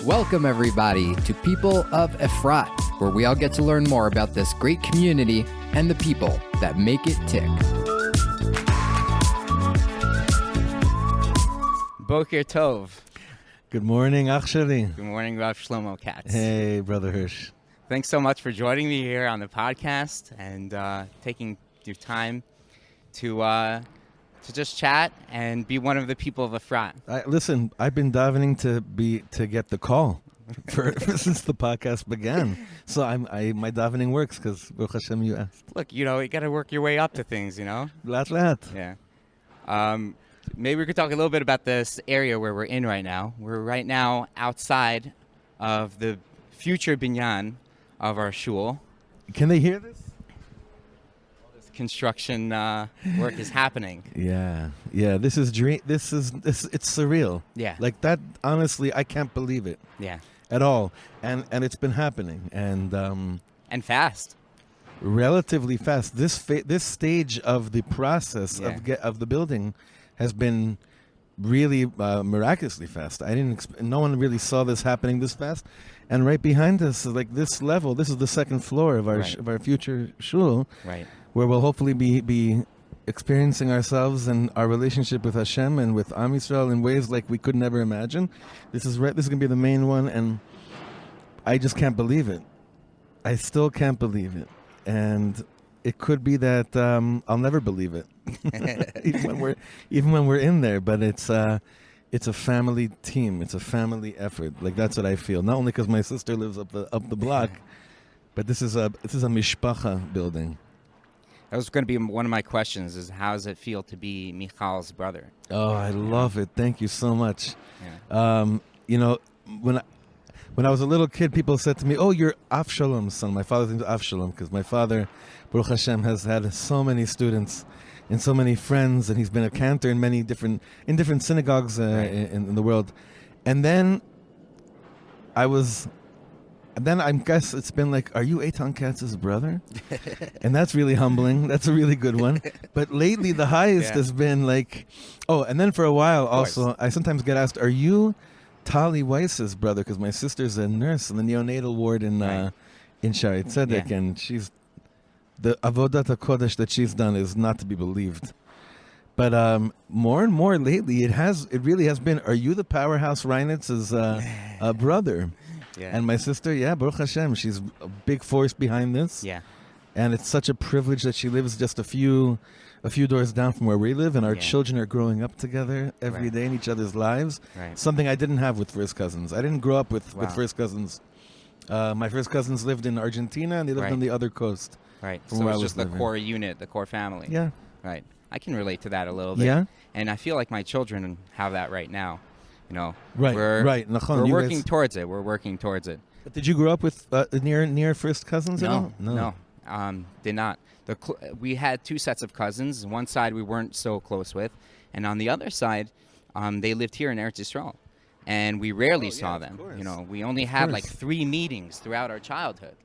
Welcome, everybody, to People of Efrat, where we all get to learn more about this great community and the people that make it tick. Boker Tov. Good morning, Achshali. Good morning, Rav Shlomo Katz. Hey, Brother Hirsch. Thanks so much for joining me here on the podcast and taking your time to just chat and be one of the people of Efrat. Listen, I've been davening to get the call since the podcast began. So my davening works because Baruch Hashem, you asked. Look, you got to work your way up to things, Lat. Yeah. Maybe we could talk a little bit about this area where we're in right now. We're right now outside of the future binyan of our shul. Can they hear this? Construction work is happening. Yeah. This is it's surreal. Yeah. Like that. Honestly, I can't believe it. Yeah. At all, and it's been happening, and fast. Relatively fast. This stage of the process Yeah. of the building has been really miraculously fast. No one really saw this happening this fast. And right behind us, like this level, this is the second floor of our Right. of our future shul, Right. where we'll hopefully be experiencing ourselves and our relationship with Hashem and with Am Yisrael in ways like we could never imagine. This is going to be the main one, and I just can't believe it. I still can't believe it, and it could be that I'll never believe it, even when we're in there. But it's a family team. It's a family effort. Like that's what I feel. Not only because my sister lives up the block, but this is a mishpacha building. That was going to be one of my questions: is how does it feel to be Michal's brother? Oh, I love it. Thank you so much. Yeah. When I was a little kid, people said to me, "Oh, you're Avshalom's son." My father's name is Avshalom because my father, Baruch Hashem, has had so many students and so many friends, and he's been a cantor in different synagogues in the world. And then I guess it's been like, are you Eitan Katz's brother? And that's really humbling. That's a really good one. But lately, the highest has been like, and then for a while also, I sometimes get asked, are you Tali Weiss's brother? Because my sister's a nurse in the neonatal ward in Shaare Tzedek, and she's the avodat hakodesh that she's done is not to be believed. But more and more lately, it really has been. Are you the powerhouse Reinitz's brother? Yeah. And my sister, Baruch Hashem, she's a big force behind this. Yeah. And it's such a privilege that she lives just a few doors down from where we live, and our children are growing up together every day in each other's lives. Right. Something I didn't have with first cousins. I didn't grow up with first cousins. My first cousins lived in Argentina, and they lived on the other coast. Right. From So where it's I just was the living. core unit, the core family. Yeah. Right. I can relate to that a little bit. Yeah? And I feel like my children have that right now. Right. We're Nachon, working towards it. We're working towards it. But did you grow up with near first cousins at all? No. Did not. We had two sets of cousins. One side we weren't so close with, and on the other side, they lived here in Eretz Yisrael, and we rarely saw them. We only had like 3 meetings throughout our childhood.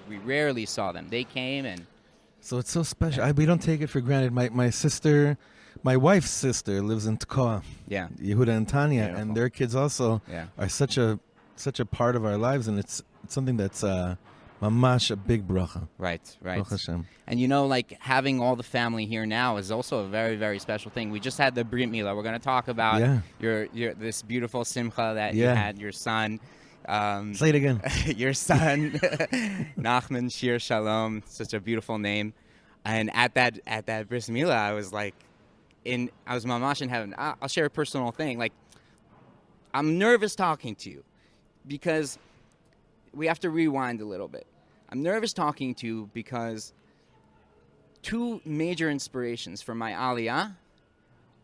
We rarely saw them. They came and. So it's so special. We don't take it for granted. My sister, my wife's sister, lives in Tekoa. Yeah. Yehuda and Tanya, Beautiful. and their kids also are such a part of our lives, and it's something that's mamash a big bracha. Right. Baruch Hashem. And having all the family here now is also a very, very special thing. We just had the Brit Milah. We're going to talk about your this beautiful simcha that you had, your son. Say it again. Your son, Nachman Shir Shalom, such a beautiful name. And at that Brit Milah, I was like, I was mamash in heaven. I'll share a personal thing. Like, I'm nervous talking to you because we have to rewind a little bit. I'm nervous talking to you because 2 major inspirations for my aliyah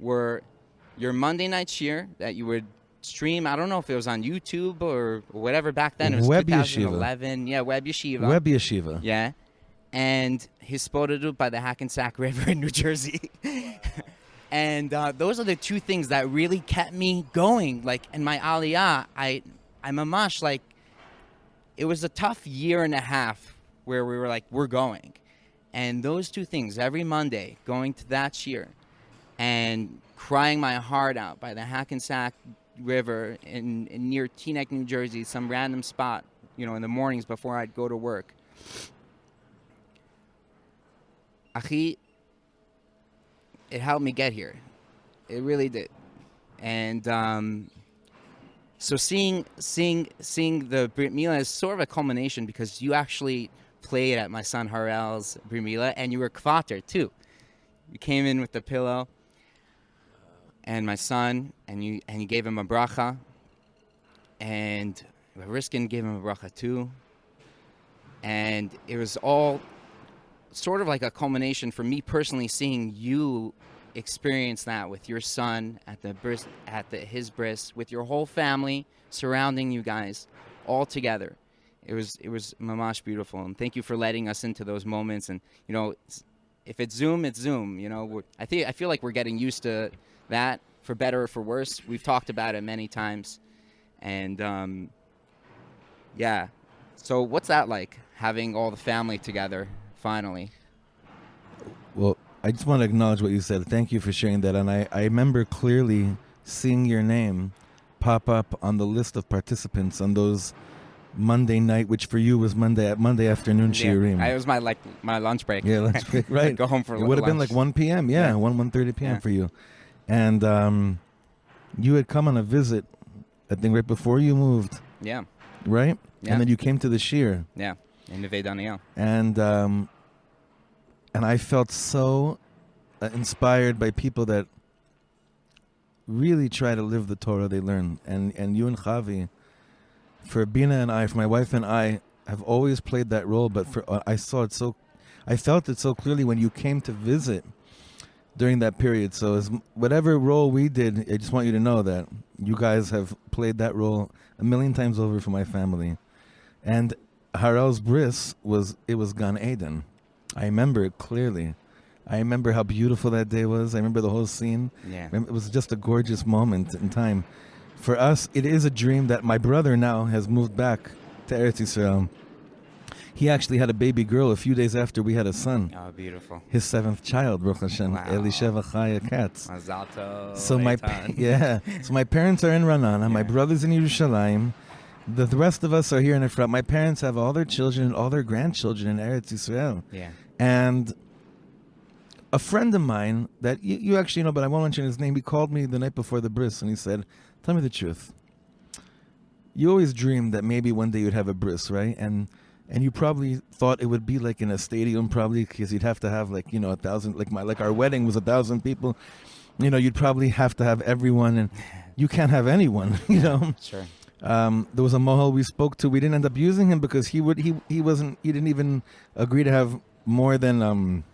were your Monday night shir that you would stream. I don't know if it was on YouTube or whatever back then. It was Web 2011. Yeshiva. Yeah, Web Yeshiva. Web Yeshiva. Yeah. And Hisbodedut by the Hackensack River in New Jersey. And those are the 2 things that really kept me going. Like, in my aliyah, I'm a mash, like, it was a tough year and a half where we were like, we're going. And those 2 things, every Monday, going to that shir and crying my heart out by the Hackensack River in near Teaneck, New Jersey, some random spot, in the mornings before I'd go to work. Achi, it helped me get here. It really did. And so seeing the Brit Milah is sort of a culmination, because you actually played at my son Harel's Brit Milah, and you were kvater too. You came in with the pillow and my son, and you gave him a bracha, and Riskin gave him a bracha too. And it was all sort of like a culmination for me personally, seeing you experience that with your son at his bris, with your whole family surrounding you guys all together. It was mamash beautiful, and thank you for letting us into those moments. And if it's Zoom, it's Zoom. I feel like we're getting used to that, for better or for worse. We've talked about it many times, and yeah. So what's that like, having all the family together finally? Well, I just want to acknowledge what you said. Thank you for sharing that. And I remember clearly seeing your name pop up on the list of participants on those Monday night, which for you was Monday afternoon shiurim. It was my lunch break. Yeah, lunch break, right. Go home for a It would have been like 1 p.m. Yeah, 1:30 p.m. for you. And you had come on a visit, I think, right before you moved. Yeah. Right? Yeah. And then you came to the shir. Yeah, in Neve Daniel. And I felt so inspired by people that really try to live the Torah they learn. And you and Chavi, for Bina and I, for my wife and I, have always played that role. But I felt it so clearly when you came to visit during that period. So whatever role we did, I just want you to know that you guys have played that role a million times over for my family. And Harel's bris was Gan Eden. I remember it clearly. I remember how beautiful that day was. I remember the whole scene. Yeah. It was just a gorgeous moment in time. For us, it is a dream that my brother now has moved back to Eretz Yisrael. He actually had a baby girl a few days after we had a son. Oh, beautiful. His 7th child, Baruch Hashem, Wow. Elisheva Chaya Katz. Mazal tov, So Eitan. so my parents are in Ranana. My brother's in Yerushalayim. The rest of us are here in Efrat. My parents have all their children and all their grandchildren in Eretz Yisrael. Yeah. And a friend of mine that you actually know, but I won't mention his name, he called me the night before the bris and he said, tell me the truth. You always dreamed that maybe one day you'd have a bris, right? And you probably thought it would be like in a stadium, probably, because you'd have to have 1,000, like our wedding was 1,000 people. You'd probably have to have everyone, and you can't have anyone, Sure. There was a mohel we spoke to. We didn't end up using him because he didn't even agree to have more than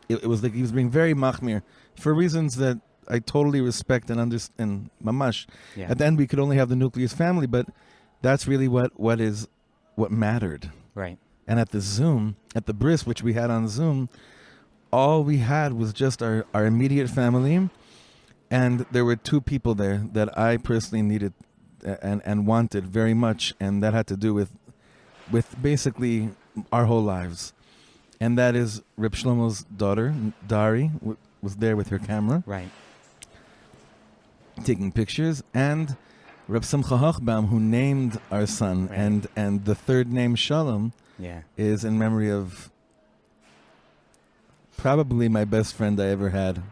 it was like he was being very machmir for reasons that I totally respect and understand. Mamash. Yeah. At the end, we could only have the nucleus family, but that's really what mattered. Right. And at the bris, which we had on Zoom, all we had was just our immediate family, and there were 2 people there that I personally needed and wanted very much, and that had to do with basically our whole lives. And that is Rav Shlomo's daughter, Dari, was there with her camera. Right. Taking pictures, and Reb Simcha Hochbaum, who named our son, Right. and the third name Shalom Yeah. is in memory of probably my best friend I ever had.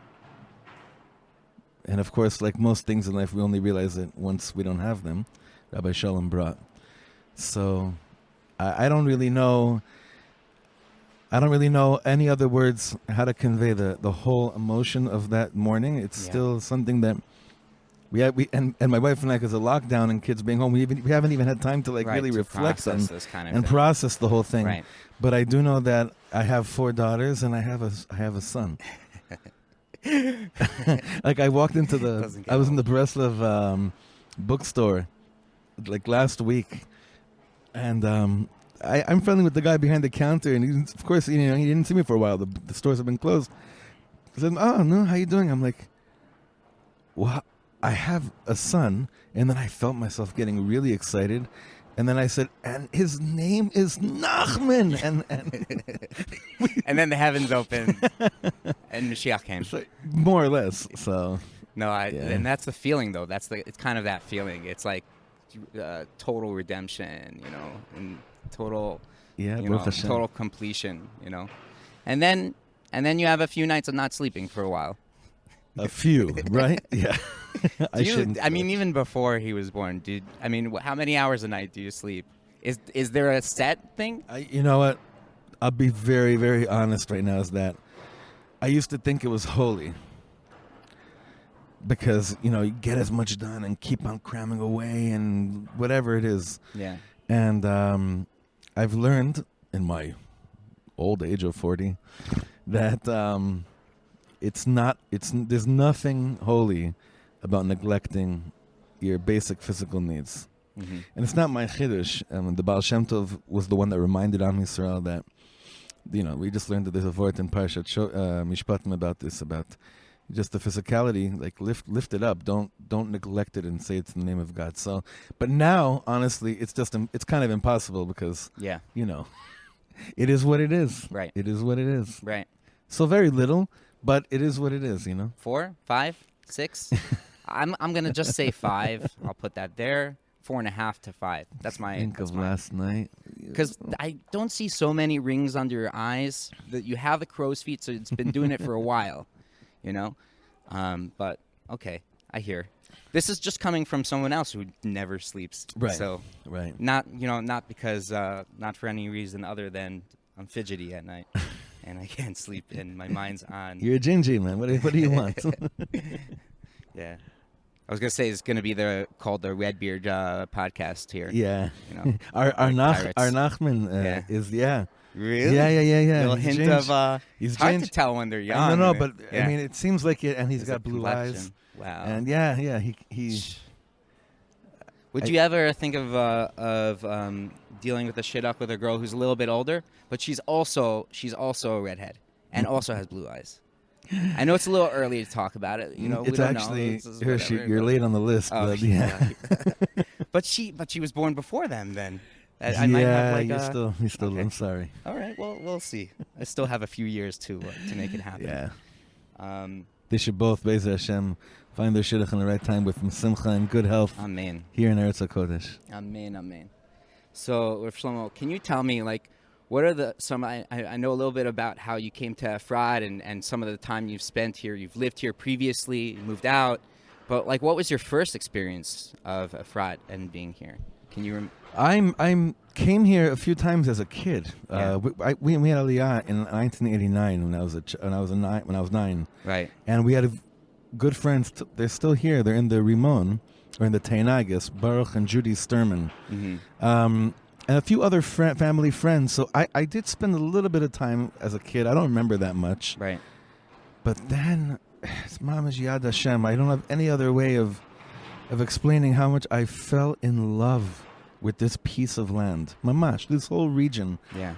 And of course, like most things in life, we only realize it once we don't have them. Rabbi Shalom brought. So I don't really know any other words how to convey the whole emotion of that morning. It's still something that and my wife and I, because of lockdown and kids being home, we haven't even had time to really reflect on this kind of and thing. process the whole thing. Right. But I do know that I have 4 daughters and I have a son. Like I walked into I was in the Breslov bookstore like last week, and I'm friendly with the guy behind the counter, and of course he didn't see me for a while. The stores have been closed. I said, "Oh no, how you doing?" I'm like, "Well, I have a son," and then I felt myself getting really excited, and then I said, "And his name is Nachman," and And then the heavens opened, and Mashiach came. more or less. So No, and that's the feeling though. It's kind of that feeling. It's like total redemption, and total, total completion, and then you have a few nights of not sleeping for a while. A few, right? Yeah. Even before he was born, how many hours a night do you sleep? Is there a set thing? You know what? I'll be very, very honest right now. Is that I used to think it was holy. Because, you get as much done and keep on cramming away and whatever it is. Yeah. And I've learned in my old age of 40 that there's nothing holy about neglecting your basic physical needs. Mm-hmm. And it's not my chiddush. The Baal Shem Tov was the one that reminded Am Yisrael that, we just learned that there's a word in Parashat Mishpatim about this, about just the physicality, like lift it up. Don't neglect it and say it's in the name of God. So, but now, honestly, it's kind of impossible because, it is what it is. Right. It is what it is. Right. So very little, but it is what it is, 4, 5, 6? I'm going to just say 5. I'll put that there. 4.5 to 5. That's my. Think of last night. Because I don't see so many rings under your eyes that you have the crow's feet, so it's been doing it for a while. But okay, I hear. This is just coming from someone else who never sleeps. Right. So, right. Not because, not for any reason other than I'm fidgety at night and I can't sleep and my mind's on. You're a gingy, man. What do you want? Yeah. I was going to say it's going to be called the Redbeard podcast here. Yeah. Our Nachman is, yeah. Really? Yeah. Little hint of he's hard to tell when they're young. No, but it seems like it, and he's got blue eyes. Wow. And yeah, he. Would you ever think of dealing with a shidduch with a girl who's a little bit older, but she's also a redhead and also has blue eyes? I know it's a little early to talk about it. We it's don't actually know. you're late on the list. Oh, but yeah. but she was born before them then. I might have you're still. Okay. I'm sorry. All right. Well, we'll see. I still have a few years to make it happen. Yeah. They should both, Be'ez Hashem, find their shidduch in the right time with simcha and good health. Amen. Here in Eretz HaKodesh. Amen. So, Rav Shlomo, can you tell me, what are I know a little bit about how you came to Efrat and some of the time you've spent here. You've lived here previously, you moved out. But, what was your first experience of Efrat and being here? Can you I came here a few times as a kid. Yeah. We had Aliyah in 1989 when I was 9. Right. And we had good friends. They're still here. They're in the Rimon, or in the Teina, I guess, Baruch and Judy Sturman. Mm-hmm. And a few other family friends. So I did spend a little bit of time as a kid. I don't remember that much. Right. But then, it's Mamash Yad Hashem. I don't have any other way of explaining how much I fell in love with this piece of land. Mamash, this whole region. Yeah.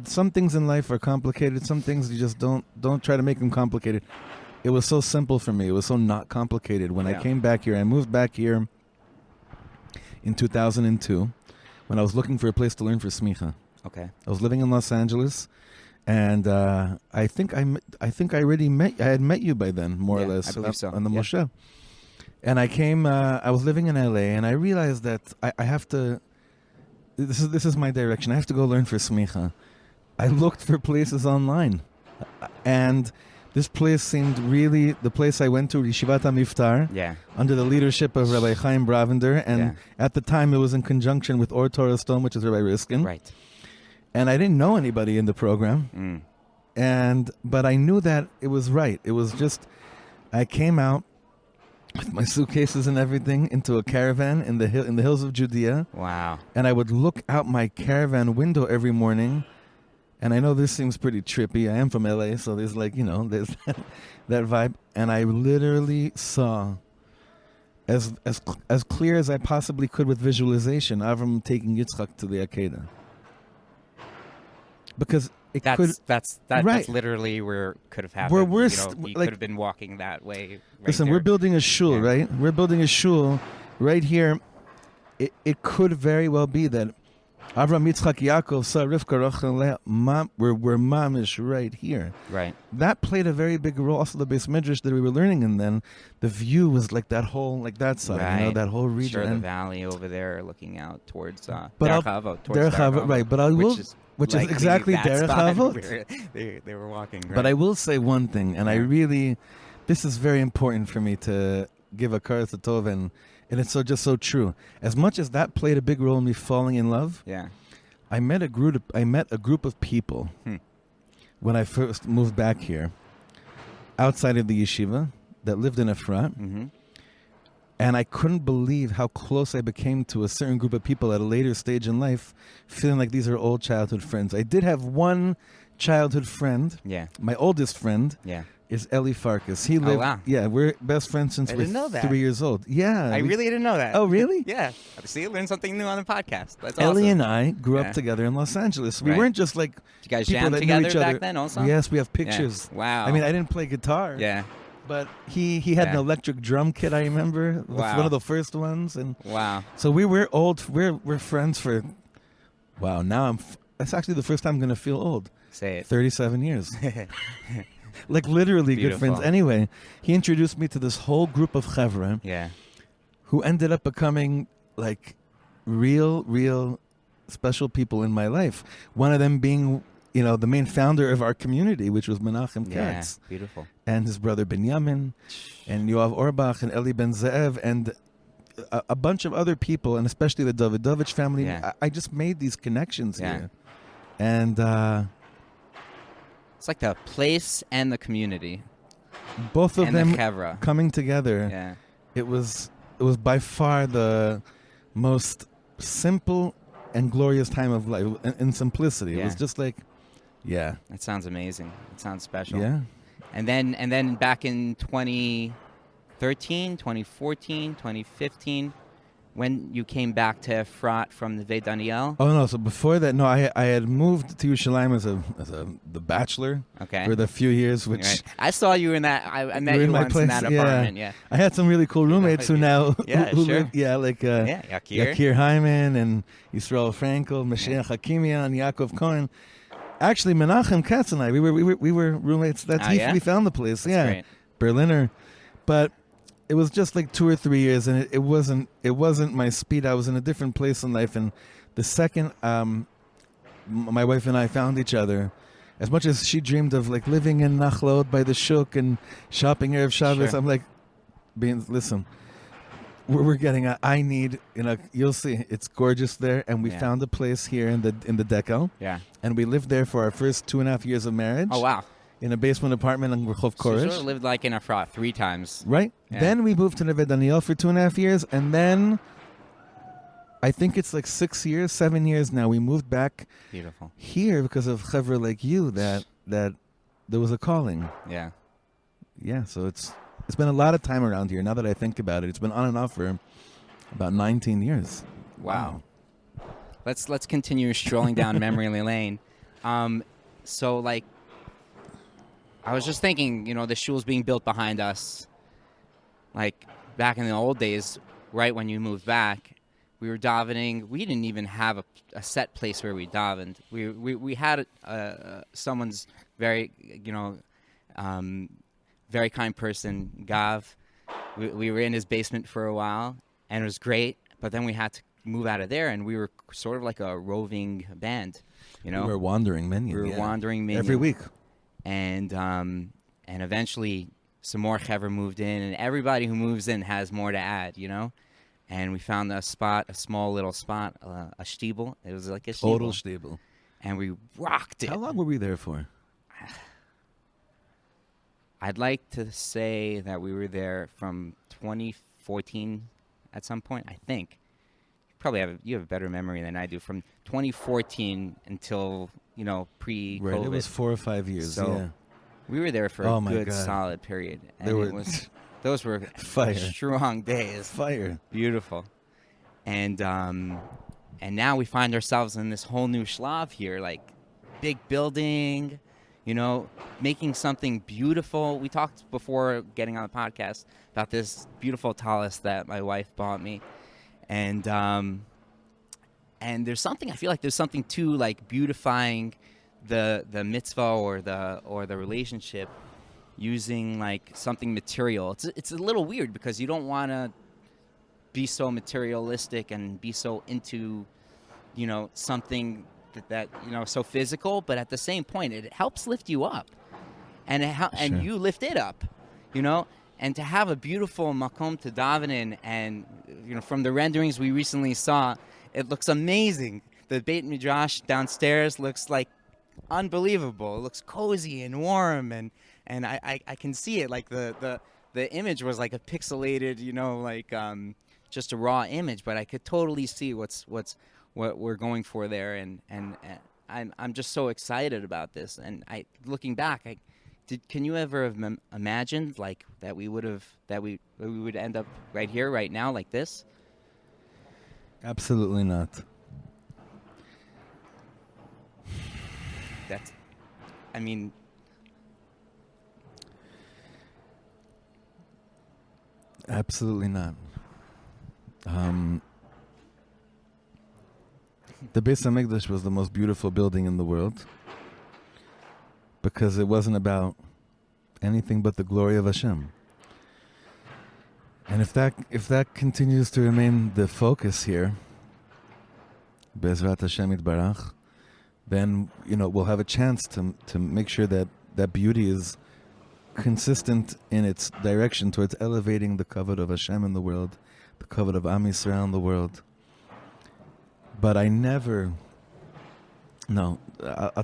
Some things in life are complicated. Some things you just don't try to make them complicated. It was so simple for me. It was so not complicated. When I came back here, I moved back here in 2002 when I was looking for a place to learn for smicha. Okay. I was living in Los Angeles, and I think I had met you by then, more or less. I believe so. On the Moshe. And I came. I was living in LA, and I realized that I have to. This is my direction. I have to go learn for smicha. I looked for places online, and this place seemed really the place I went to, Yeshivat HaMiftar, under the leadership of Rabbi Chaim Bravender, and at the time it was in conjunction with Or Torah Stone, which is Rabbi Riskin. Right. And I didn't know anybody in the program, but I knew that it was right. It was just, I came out with my suitcases and everything into a caravan in the hills of Judea. Wow. And I would look out my caravan window every morning. And I know this seems pretty trippy. I am from LA, so there's there's that vibe. And I literally saw, as clear as I possibly could with visualization, Avram taking Yitzchak to the Akedah. Because that's literally where it could have happened. You could have been walking that way. Listen, we're building a shul, right? We're building a shul right here. It could very well be that Avram, Yitzchak, Yaakov, Sarah, Rivka, Rachel, and Leah, we're mamish right here. Right. That played a very big role. Also, the Beis Midrash that we were learning, and then the view was like that whole, like that side, Right. that whole region. Sure, the and valley over there looking out towards Derech Havot. Derech Havot, right. But I will, which is likely exactly that Derech spot Havot. where they were walking. Right? But I will say one thing, and I really, this is very important for me to give a karas tov, and it's just so true. As much as that played a big role in me falling in love, I met a group of people when I first moved back here, outside of the yeshiva, that lived in Efrat, and I couldn't believe how close I became to a certain group of people at a later stage in life, feeling like these are old childhood friends. I did have one childhood friend, my oldest friend, is Eli Farkas. He lived. wow. Yeah, we're best friends since we're 3 years old. Yeah, I really didn't know that. Oh, really? Yeah. See, you learned something new on the podcast. That's Ellie awesome. and I grew up together in Los Angeles. We weren't just like Did you guys people jam that together knew each other. back then also? Yes, we have pictures. Yeah. Wow. I mean, I didn't play guitar. Yeah. But he had an electric drum kit, I remember. Wow. One of the first ones. And wow. so we're friends for, wow, now that's actually the first time I'm going to feel old. Say it. 37 years. Like literally Beautiful. good friends. Anyway, he introduced me to this whole group of chevra who ended up becoming like real special people in my life. One of them being, the main founder of our community, which was Menachem Katz. Yeah, beautiful. And his brother Binyamin, and Yoav Orbach, and Eli Ben Ze'ev, and a bunch of other people, and especially the Davidovich family. Yeah. I just made these connections here. And it's like the place and the community. Both of and them the chevra. coming together. Yeah. It was by far the most simple and glorious time of life in simplicity. It was just like, That sounds amazing. It sounds special. Yeah. And then back in 2013, 2014, 2015, when you came back to Efrat from the Neve Daniel. Oh no! So before that, no, I had moved to Yerushalayim as the bachelor. Okay. For the few years, which Right. I saw you in that. I met were you in my once place. in that apartment. Yeah. I had some really cool roommates who now who sure. live, like Yakir. Yakir Hyman and Yisrael Frankel, Mashiach Hakimian, Yaakov Cohen. Actually, Menachem Katz and I, we were roommates. We found the place. That's great. Berliner, but it was just like 2 or 3 years, and it wasn't my speed. I was in a different place in life, and the second my wife and I found each other, as much as she dreamed of like living in Nachlaot by the Shuk and shopping Erev Shabbos, Sure. I'm like, listen, we're getting I need, you'll see, it's gorgeous there, and we found a place here in the Dekel. Yeah. And we lived there for our first 2.5 years of marriage. Oh wow. In a basement apartment on Rehov So you Koresh. sort of lived like in Efrat 3 times. Right. Yeah. Then we moved to Neve Daniel for 2.5 years, and then I think it's like 7 years now. We moved back Beautiful. here because of chevra like you that there was a calling. Yeah. Yeah. So it's been a lot of time around here. Now that I think about it, it's been on and off for about 19 years. Wow. Let's continue strolling down memory lane. So like, I was just thinking, the shul's being built behind us. Like back in the old days, right when you moved back, we were davening. We didn't even have a set place where we davened. We had someone's very, very kind person, Gav. We were in his basement for a while, and it was great. But then we had to move out of there, and we were sort of like a roving band. We were wandering minion. We were wandering minion. every week. And eventually some more chevra moved in, and everybody who moves in has more to add, And we found a small little spot, a shtibel. It was like a shtibel. Total shtibel. And we rocked it. How long were we there for? I'd like to say that we were there from 2014 at some point, I think. You have a better memory than I do. From 2014 until, pre-COVID. Right, it was 4 or 5 years, So we were there for a good, solid period. And those were fire. Strong days. Fire. Beautiful. And now we find ourselves in this whole new shlav here, like big building, making something beautiful. We talked before getting on the podcast about this beautiful tallis that my wife bought me. And and I feel like there's something to like beautifying the mitzvah or the relationship using like something material. It's a little weird because you don't want to be so materialistic and be so into, something that so physical, but at the same point it helps lift you up, and and you lift it up, and to have a beautiful makom to daven in, and from the renderings we recently saw, it looks amazing. The Beit Midrash downstairs looks like unbelievable. It looks cozy and warm, and I can see it. Like the image was like a pixelated, just a raw image, but I could totally see what we're going for there, and I'm just so excited about this. And looking back, can you ever have imagined like that we would end up right here, right now, like this? Absolutely not. Absolutely not. The Beis HaMikdash was the most beautiful building in the world because it wasn't about anything but the glory of Hashem. And if that continues to remain the focus here, Bezrat Hashem Yitbarach, then we'll have a chance to make sure that beauty is consistent in its direction towards elevating the kavod of Hashem in the world, the kavod of Am Yisrael in the world. But I'll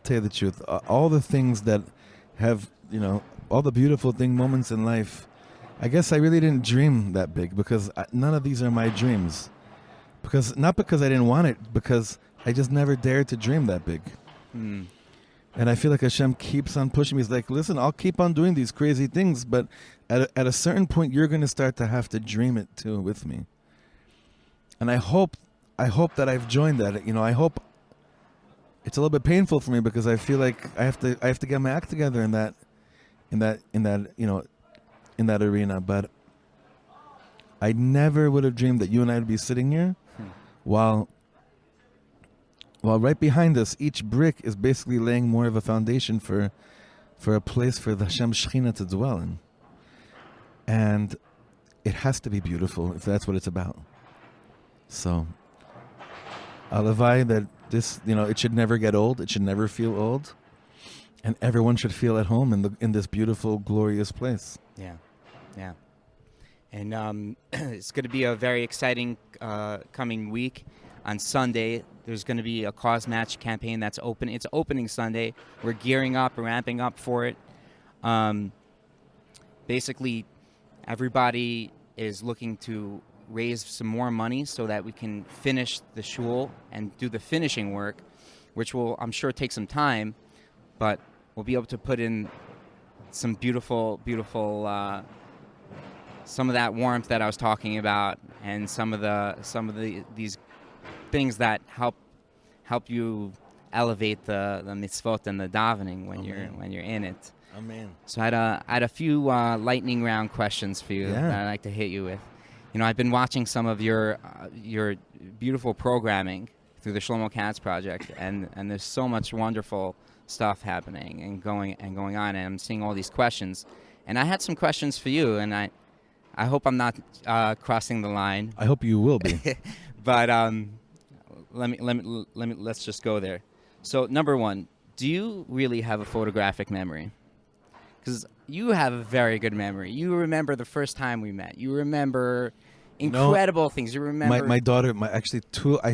tell you the truth. All the things that have, all the beautiful moments in life, I guess I really didn't dream that big because none of these are my dreams. Not because I didn't want it, because I just never dared to dream that big. And I feel like Hashem keeps on pushing me. He's like, listen, I'll keep on doing these crazy things, but at a certain point, you're going to start to have to dream it too with me. And I hope that I've joined that. I hope it's a little bit painful for me because I feel like I have to get my act together in that arena. But I never would have dreamed that you and I would be sitting here while right behind us, each brick is basically laying more of a foundation for a place for the Hashem Shechina to dwell in. And it has to be beautiful if that's what it's about. So, alavai that this, it should never get old. It should never feel old. And everyone should feel at home in this beautiful, glorious place. Yeah. And it's going to be a very exciting coming week. On Sunday, there's going to be a Causmatch campaign that's open. It's opening Sunday. We're gearing up, ramping up for it. Basically, everybody is looking to raise some more money so that we can finish the shul and do the finishing work, which will, I'm sure, take some time, but we'll be able to put in some beautiful, some of that warmth that I was talking about, and some of these things that help you elevate the mitzvot and the davening when you're in it. Amen. So I had a few lightning round questions for you that I'd like to hit you with. I've been watching some of your beautiful programming through the Shlomo Katz project, and there's so much wonderful stuff happening and going on, and I'm seeing all these questions. And I had some questions for you, and I hope I'm not crossing the line. I hope you will be. But let's just go there. So number one, do you really have a photographic memory? Because you have a very good memory. You remember the first time we met. You remember incredible things. You remember my daughter. I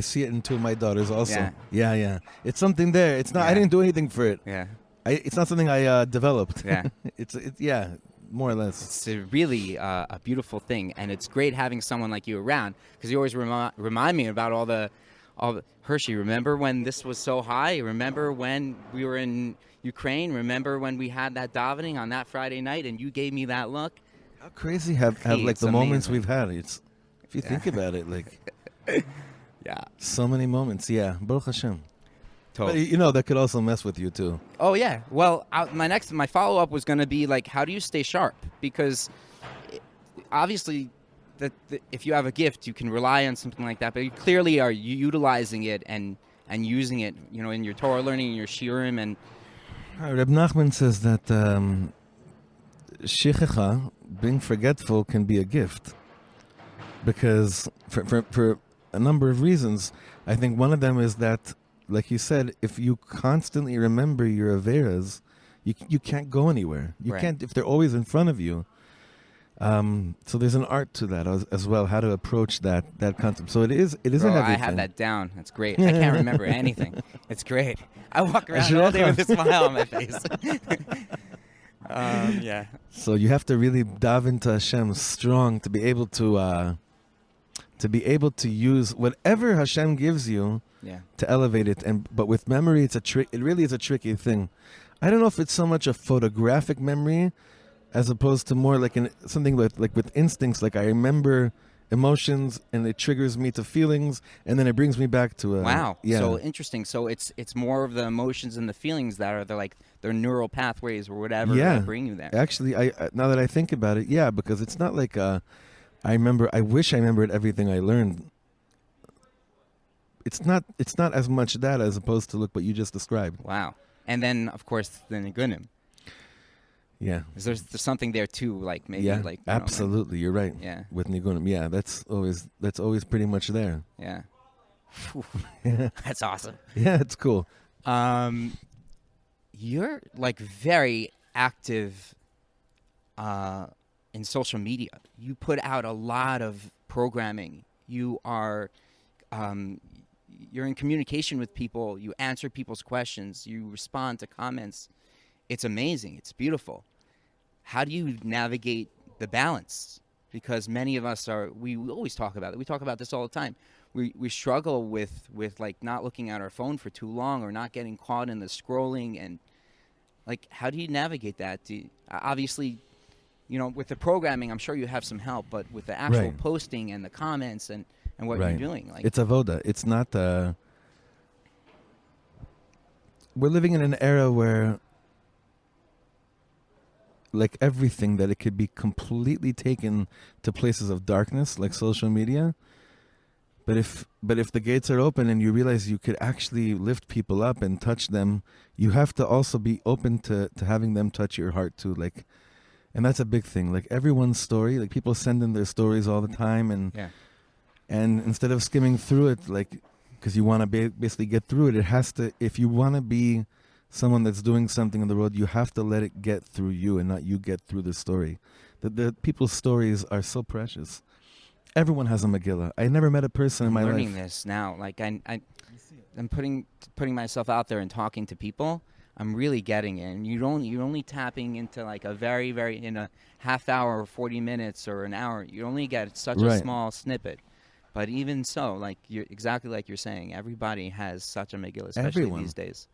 see it in two of my daughters also. Yeah. It's something there. It's not. I didn't do anything for it. Yeah. It's not something I developed. Yeah. It's more or less. It's really a beautiful thing, and it's great having someone like you around because you always remind me about all the Hershey. Remember when this was so high? Remember when we were in Ukraine? Remember when we had that davening on that Friday night, and you gave me that look? How crazy have like the moments we've had. It's if you think about it, like so many moments. Yeah, Baruch Hashem. Totally. But that could also mess with you too. Oh yeah. Well, my follow up was going to be like, how do you stay sharp? Because obviously, if you have a gift, you can rely on something like that. But you clearly are utilizing it and using it, in your Torah learning, in your shiurim, and Reb Nachman says that shichecha, being forgetful, can be a gift because for a number of reasons. I think one of them is that, like you said, if you constantly remember your averas, you can't go anywhere. You Right. can't if they're always in front of you. So there's an art to that as well, how to approach that concept. So it is Bro, a heavy I have thing. that down. That's great. I can't remember anything. It's great. I walk around all day with a smile on my face. Yeah. So you have to really dive into Hashem strong to be able to use whatever Hashem gives you Yeah. to elevate it. But with memory, it's a trick. It really is a tricky thing. I don't know if it's so much a photographic memory as opposed to more like something with instincts. Like I remember emotions and it triggers me to feelings and then it brings me back to a Wow. Yeah. So interesting. So it's more of the emotions and the feelings that are their neural pathways or whatever that bring you there. Actually, I now that I think about it, yeah, because it's not like I wish I remembered everything I learned. It's not as much that as opposed to what you just described. Wow. And then of course the nigunim. Yeah. There's something there too, like maybe Yeah, like absolutely, you're right. Yeah. With nigunim, yeah, that's always pretty much there. Yeah. That's awesome. Yeah, it's cool. You're very active in social media. You put out a lot of programming. You are you're in communication with people. You answer people's questions. You respond to comments. It's amazing. It's beautiful. How do you navigate the balance? Because many of us we always talk about it. We talk about this all the time. We struggle with not looking at our phone for too long or not getting caught in the scrolling. And how do you navigate that? Obviously, with the programming, I'm sure you have some help, but with the actual Right. posting and the comments and what Right. you're doing, It's avoda. It's not. We're living in an era where, everything that it could be completely taken to places of darkness, like social media. But if the gates are open and you realize you could actually lift people up and touch them, you have to also be open to having them touch your heart too. And that's a big thing. Everyone's story, people send in their stories all the time, and yeah. and instead of skimming through it, because you want to basically get through it, it has to. If you want to be someone that's doing something in the world, you have to let it get through you and not you get through the story. The people's stories are so precious. Everyone has a Megillah. I never met a person in my life. I'm learning this now. I'm putting myself out there and talking to people. I'm really getting it. And you're only tapping into a very, very, in a half hour or 40 minutes or an hour. You only get such a Right. small snippet. But even so, you're exactly like you're saying, everybody has such a Megillah, especially Everyone. these days.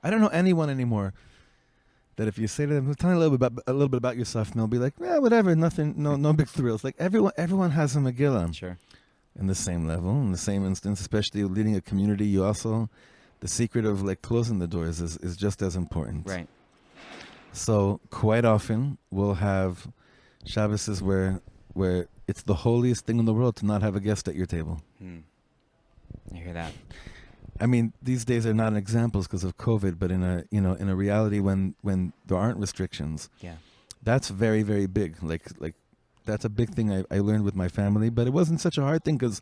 I don't know anyone anymore that if you say to them, tell me a little bit about yourself, and they'll be like, yeah, whatever, nothing, no big thrills. Everyone has a Megillah. Sure. In the same level, in the same instance, especially leading a community, you also, the secret of closing the doors is just as important. Right. So quite often we'll have Shabbases where it's the holiest thing in the world to not have a guest at your table. I hear that. I mean, these days are not examples because of COVID, but in a reality when there aren't restrictions, Yeah. that's very, very big. That's a big thing I learned with my family, but it wasn't such a hard thing because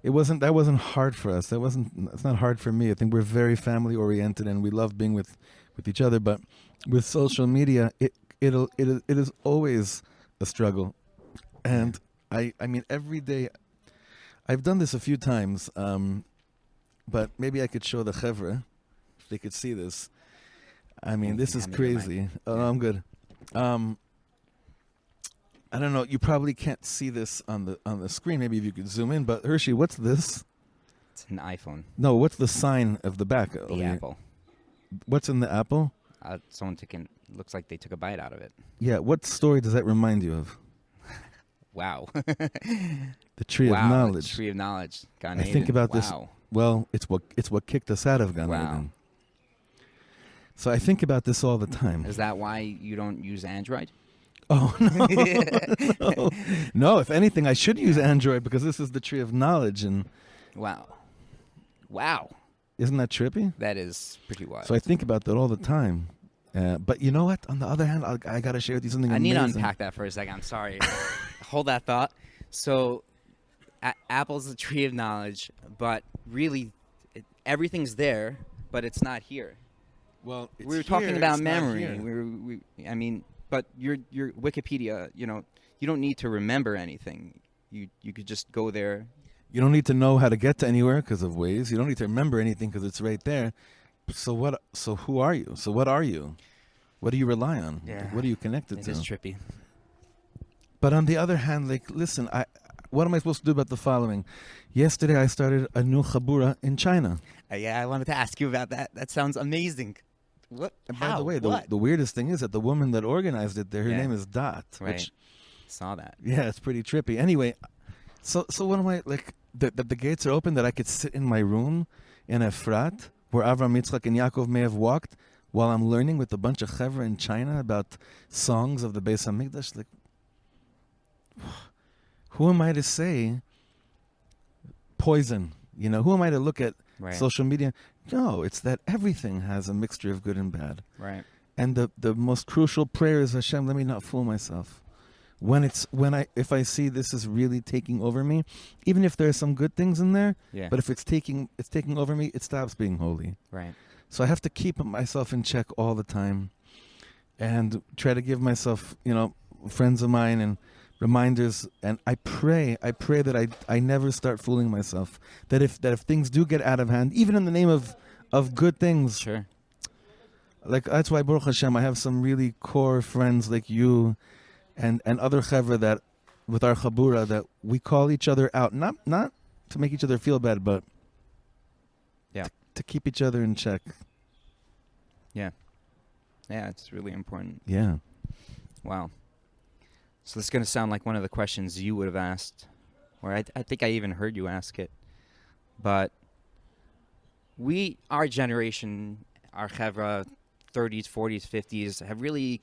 that wasn't hard for us. It's not hard for me. I think we're very family oriented and we love being with each other. But with social media, it is always a struggle. And I mean, every day, I've done this a few times, but maybe I could show the chevra if they could see this. I mean, this is crazy. Oh, I'm good. I don't know. You probably can't see this on the screen. Maybe if you could zoom in. But Hershey, what's this? It's an iPhone. No, what's the sign of the back? The apple. What's in the apple? Looks like they took a bite out of it. Yeah. What story does that remind you of? Wow. The tree of knowledge. The tree of knowledge. Gan I think Eden. about this. Wow. Well, it's what kicked us out of Gan Wow. Eden. So I think about this all the time. Is that why you don't use Android? Oh, no. No. No, if anything, I should use Android because this is the tree of knowledge. And Wow. isn't that trippy? That is pretty wild. So I think about that all the time. But you know what? On the other hand, I got to share with you something I need amazing. to unpack that for a second. I'm sorry. Hold that thought. So Apple's the tree of knowledge, but really everything's there, but it's not here. Well, We were talking about memory. I mean, but your Wikipedia, you don't need to remember anything. You could just go there. You don't need to know how to get to anywhere because of Waze. You don't need to remember anything because it's right there. So what? So who are you? So what are you? What do you rely on? Yeah. What are you connected to? It is trippy. But on the other hand, listen, what am I supposed to do about the following? Yesterday, I started a new chabura in China. Yeah, I wanted to ask you about that. That sounds amazing. What? And How? by the way, What? the weirdest thing is that the woman that organized it there, her name is Dot. Right. Which, Saw that. yeah, it's pretty trippy. Anyway, so what am I, that the gates are open, that I could sit in my room in Efrat, where Avram, Yitzchak, and Yaakov may have walked, while I'm learning with a bunch of chevra in China about songs of the Beis HaMikdash. Who am I to say poison? Who am I to look at social media? No, it's that everything has a mixture of good and bad. Right. And the most crucial prayer is, Hashem, let me not fool myself. If I see this is really taking over me, even if there are some good things in there, but if it's taking over me, it stops being holy. Right. So I have to keep myself in check all the time, and try to give myself, friends of mine and reminders. And I pray that I never start fooling myself. That if things do get out of hand, even in the name of good things, Sure. That's why, Baruch Hashem, I have some really core friends like you, and other chevra that, with our chabura, that we call each other out, not to make each other feel bad, but to keep each other in check. Yeah, it's really important. Yeah. Wow. So this is going to sound like one of the questions you would have asked, or I think I even heard you ask it. But our generation, our chevra, 30s, 40s, 50s, have really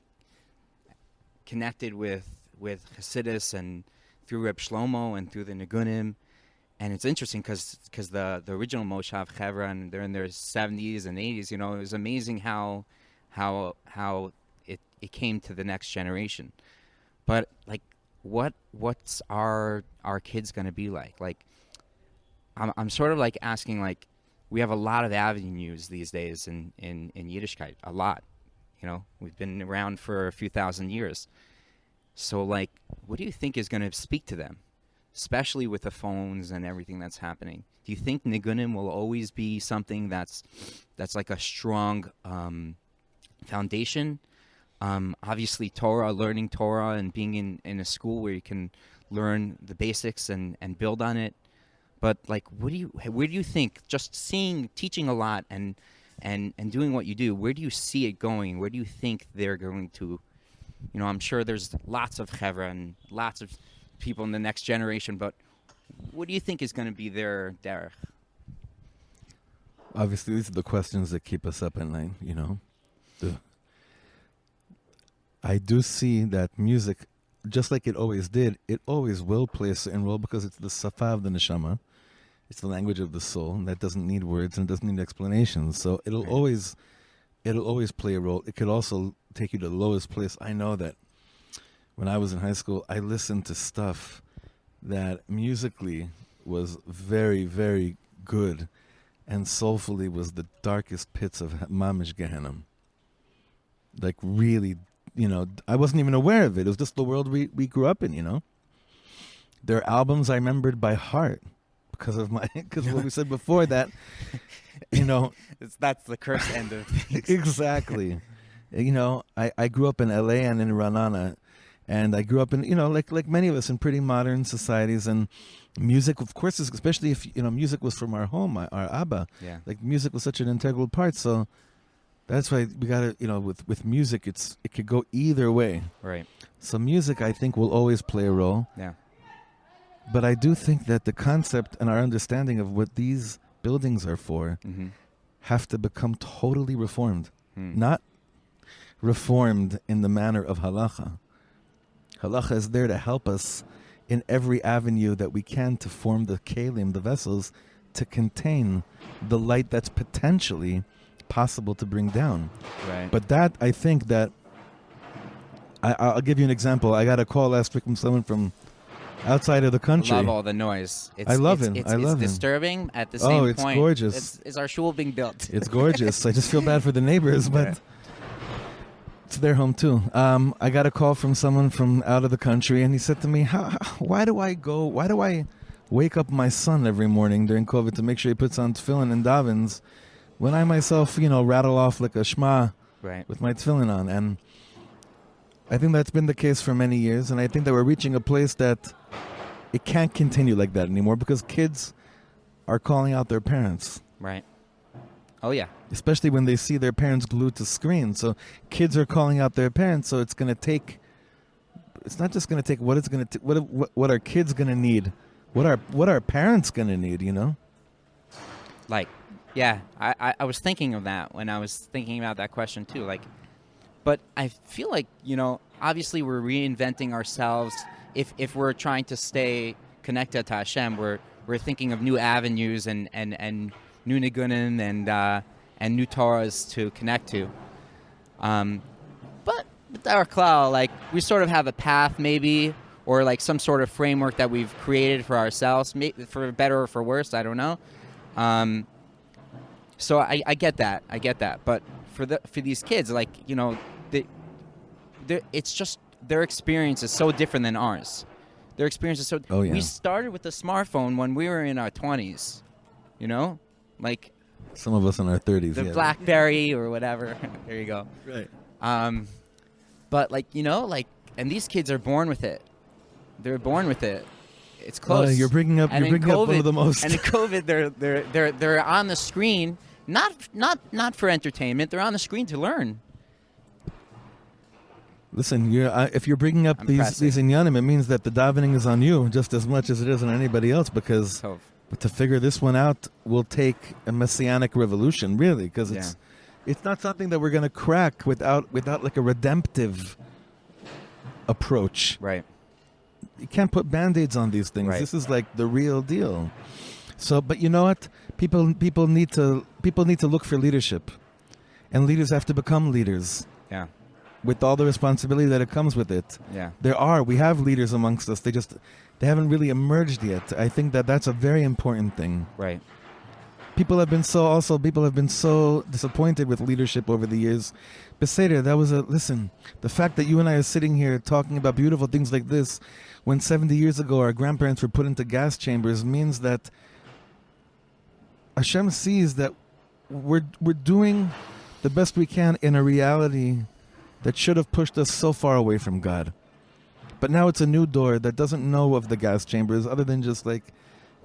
connected with Hasidus and through Reb Shlomo and through the Nigunim. And it's interesting because the original Moshav Chevra, and they're in their 70s and 80s, it was amazing how it came to the next generation. But what's our kids going to be like? I'm sort of asking, we have a lot of avenues these days in Yiddishkeit, a lot. We've been around for a few thousand years. So what do you think is going to speak to them, especially with the phones and everything that's happening? Do you think Nigunim will always be something that's like a strong foundation? Obviously Torah, learning Torah and being in a school where you can learn the basics and build on it. But where do you think, just teaching a lot and doing what you do, where do you see it going? Where do you think they're going to, I'm sure there's lots of chevra and lots of people in the next generation, but what do you think is going to be their derech? Obviously, these are the questions that keep us up at night, I do see that music, just like it always did, it always will play a certain role because it's the safa of the neshama. It's the language of the soul, and that doesn't need words and it doesn't need explanations. So it'll always play a role. It could also take you to the lowest place. I know that when I was in high school, I listened to stuff that musically was very, very good, and soulfully was the darkest pits of Mamish Gehenna. Really, I wasn't even aware of it. It was just the world we grew up in, There are albums I remembered by heart because of what we said before, that, That's the curse end of things. Exactly. I grew up in LA and in Ranana, and I grew up in, like many of us, in pretty modern societies, and music, of course, especially if, music was from our home, our Abba. Yeah. Music was such an integral part, so that's why we got to, with music, it could go either way. Right. So music, I think, will always play a role. Yeah. But I do think that the concept and our understanding of what these buildings are for have to become totally reformed. Not reformed in the manner of halacha, Halacha is there to help us in every avenue that we can to form the kelim, the vessels, to contain the light that's potentially possible to bring down. Right. But that, I think that, I'll give you an example. I got a call last week from someone from outside of the country. I love all the noise. I love it. It's disturbing at the same it's point. Gorgeous. It's our shul being built. It's gorgeous. I just feel bad for the neighbors, but it's their home too. I got a call from someone from out of the country, and he said to me, why do I wake up my son every morning during COVID to make sure he puts on tefillin and davens when I myself, rattle off like a shema with my tefillin on? And I think that's been the case for many years, and I think that we're reaching a place that it can't continue like that anymore because kids are calling out their parents. Right. Oh, yeah. Especially when they see their parents glued to screens. So kids are calling out their parents, so it's going to take... It's not just going to take what it's going to... What are kids going to need? What are parents going to need, Like, yeah, I was thinking of that when I was thinking about that question, too. Like, but I feel like, obviously we're reinventing ourselves. If we're trying to stay connected to Hashem, we're thinking of new avenues and new nigunim and new Torahs to connect to. But with our klal, like, we sort of have a path maybe, or like some sort of framework that we've created for ourselves, for better or for worse, I don't know. So I get that. But for these kids, like, it's just their experience is so different than ours. Their experience is so... Oh, yeah. We started with the smartphone when we were in our 20s, Like... Some of us in our 30s, The BlackBerry or whatever. There you go. Right. But, and these kids are born with it. They're born with it. It's close. You're bringing up one of the most... And in COVID, they're on the screen, not for entertainment. They're on the screen to learn. Listen, if you're bringing up these inyanim, it means that the davening is on you just as much as it is on anybody else, because to figure this one out will take a Messianic Revolution, really, because it's not something that we're going to crack without like a redemptive approach. Right. You can't put Band-Aids on these things. Right. This is like the real deal. So, but you know what? People need to look for leadership, and leaders have to become leaders. Yeah. With all the responsibility that it comes with it. Yeah. We have leaders amongst us. They haven't really emerged yet. I think that's a very important thing. Right. People have been so disappointed with leadership over the years. Beseder, listen, the fact that you and I are sitting here talking about beautiful things like this when 70 years ago our grandparents were put into gas chambers means that Hashem sees that we're doing the best we can in a reality that should have pushed us so far away from God. But now it's a new door that doesn't know of the gas chambers other than just like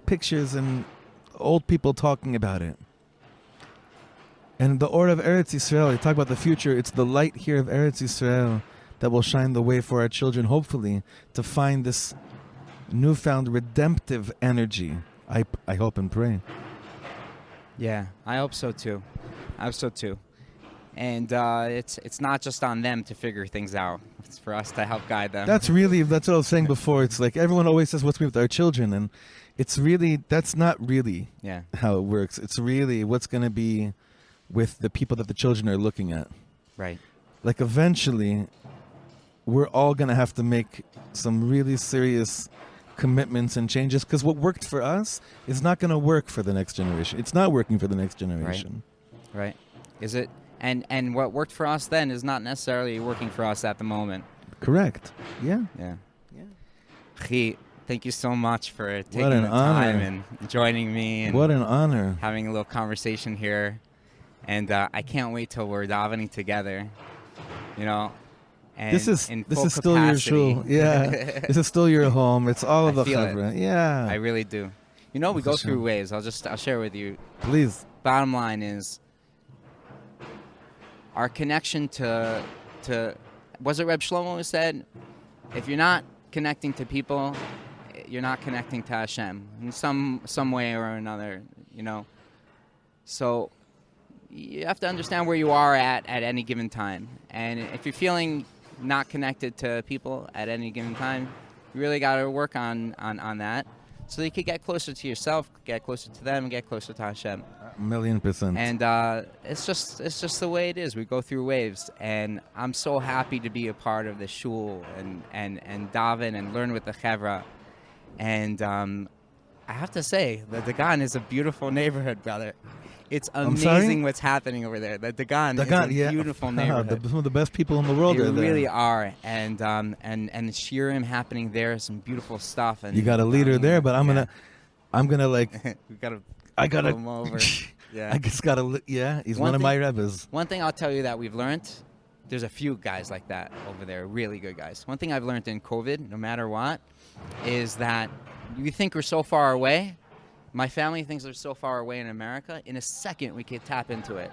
pictures and old people talking about it. And the Or of Eretz Yisrael, you talk about the future, it's the light here of Eretz Yisrael that will shine the way for our children, hopefully, to find this newfound redemptive energy. I hope and pray. Yeah, I hope so too. And it's not just on them to figure things out. It's for us to help guide them. That's what I was saying before. It's like everyone always says what's with our children, and that's not really how it works. It's really what's going to be with the people that the children are looking at. Right. Like eventually, we're all going to have to make some really serious commitments and changes, because what worked for us is not going to work for the next generation. It's not working for the next generation. Right. Is it? And what worked for us then is not necessarily working for us at the moment. Correct. Yeah. Yeah. Chi, thank you so much for taking the time and joining me. And what an honor. Having a little conversation here. And I can't wait till we're davening together. And this is still your shul. Yeah. This is still your home. It's all of the chevra. Yeah. I really do. We go through waves. I'll share with you. Please. Bottom line is our connection to was it Reb Shlomo who said, if you're not connecting to people, you're not connecting to Hashem in some way or another, So you have to understand where you are at any given time. And if you're feeling not connected to people at any given time. You really got to work on that, so you could get closer to yourself, get closer to them, and get closer to Hashem. 1,000,000%. And it's just the way it is. We go through waves, and I'm so happy to be a part of the shul and daven and learn with the chevra. And I have to say, the Dagan is a beautiful neighborhood, brother. It's amazing what's happening over there. The Dagan is a beautiful neighborhood. Some of the best people in the world They are there. really are, and the shiurim happening there, some beautiful stuff. And you got a leader there, but I'm gonna like. I gotta pull him over. Yeah. I just gotta. Yeah, he's one of my Rebbes. One thing I'll tell you that we've learned, there's a few guys like that over there, really good guys. One thing I've learned in COVID, no matter what, is that you think we're so far away. My family thinks they're so far away in America. In a second, we can tap into it.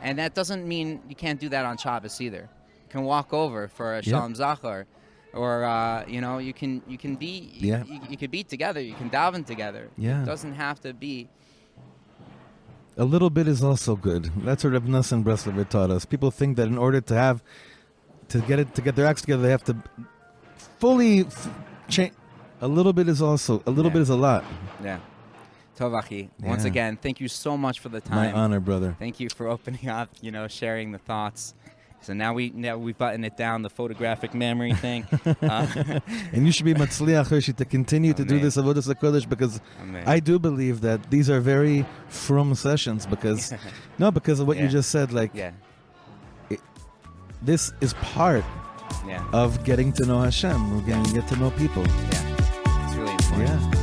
And that doesn't mean you can't do that on Shabbos either. You can walk over for a Shalom Zachar. Or, you can be, you can be together. You can daven together. Yeah. It doesn't have to be. A little bit is also good. That's what Reb Nosson Breslover taught us. People think that in order to get their acts together, they have to fully change. A little bit is also, a little bit is a lot. Yeah. Tov Achi, once again, thank you so much for the time. My honor, brother. Thank you for opening up, sharing the thoughts. So now we button it down, the photographic memory thing. And you should be Matzliach Hershey to continue to do this Avodas HaKodesh, because I do believe that these are very frum sessions because of what you just said. Like, this is part of getting to know Hashem. We're going to get to know people. Yeah, it's really important. Yeah.